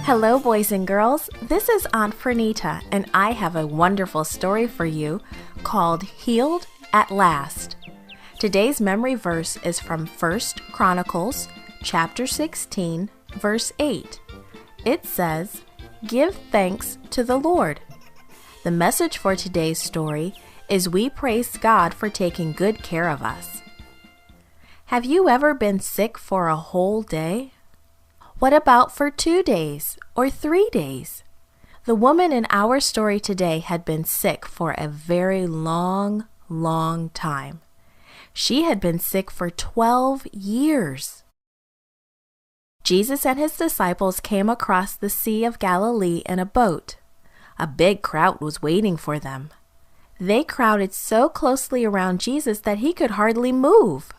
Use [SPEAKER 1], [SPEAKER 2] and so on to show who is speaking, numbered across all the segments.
[SPEAKER 1] Hello, boys and girls. This is Aunt Fernita, and I have a wonderful story for you called Healed at Last. Today's memory verse is from 1 Chronicles, chapter 16, verse 8. It says, "Give thanks to the Lord." The message for today's story is we praise God for taking good care of us. Have you ever been sick for a whole day? What about for 2 days or 3 days? The woman in our story today had been sick for a very long time. She had been sick for 12 years. Jesus and his disciples came across the Sea of Galilee in a boat. A big crowd was waiting for them. They crowded so closely around Jesus that he could hardly move.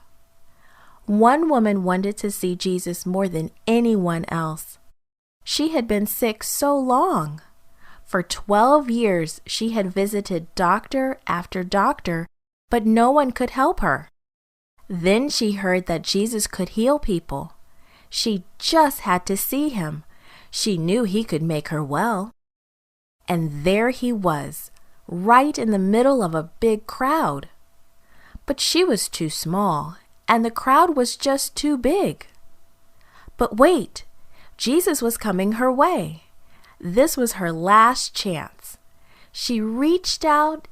[SPEAKER 1] One woman wanted to see Jesus more than anyone else. She had been sick so long. For 12 years, she had visited doctor after doctor, but no one could help her. Then she heard that Jesus could heal people. She just had to see him. She knew he could make her well. And there he was, right in the middle of a big crowd. But she was too small, and the crowd was just too big. But wait, Jesus was coming her way. This was her last chance. She reached out,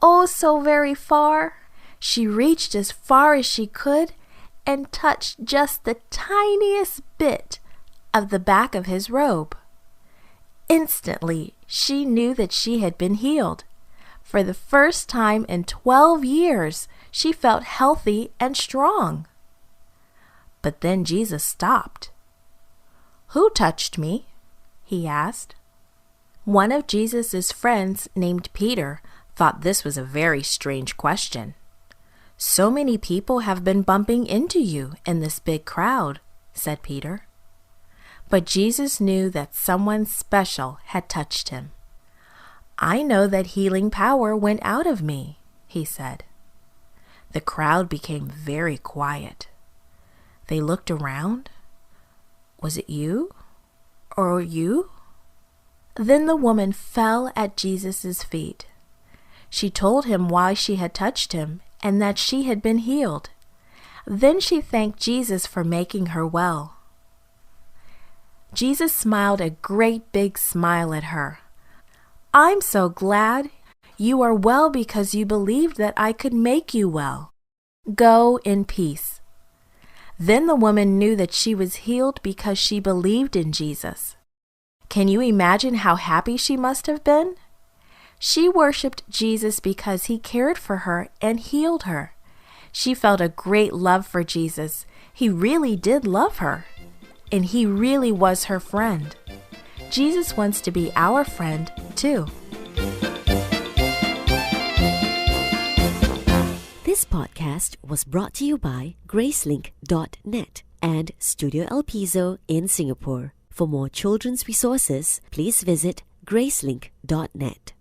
[SPEAKER 1] oh so very far. She reached as far as she could and touched just the tiniest bit of the back of his robe. Instantly, she knew that she had been healed. For the first time in 12 years, she felt healthy and strong. But then Jesus stopped. "Who touched me?" he asked. One of Jesus' friends named Peter thought this was a very strange question. "So many people have been bumping into you in this big crowd," said Peter. But Jesus knew that someone special had touched him. "I know that healing power went out of me," he said. The crowd became very quiet. They looked around. "Was it you? Or you?" Then the woman fell at Jesus' feet. She told him why she had touched him and that she had been healed. Then she thanked Jesus for making her well. Jesus smiled a great big smile at her. "I'm so glad. You are well because you believed that I could make you well. Go in peace." Then the woman knew that she was healed because she believed in Jesus. Can you imagine how happy she must have been? She worshiped Jesus because he cared for her and healed her. She felt a great love for Jesus. He really did love her, and he really was her friend. Jesus wants to be our friend too.
[SPEAKER 2] This podcast was brought to you by Gracelink.net and Studio El Piso in Singapore. For more children's resources, please visit Gracelink.net.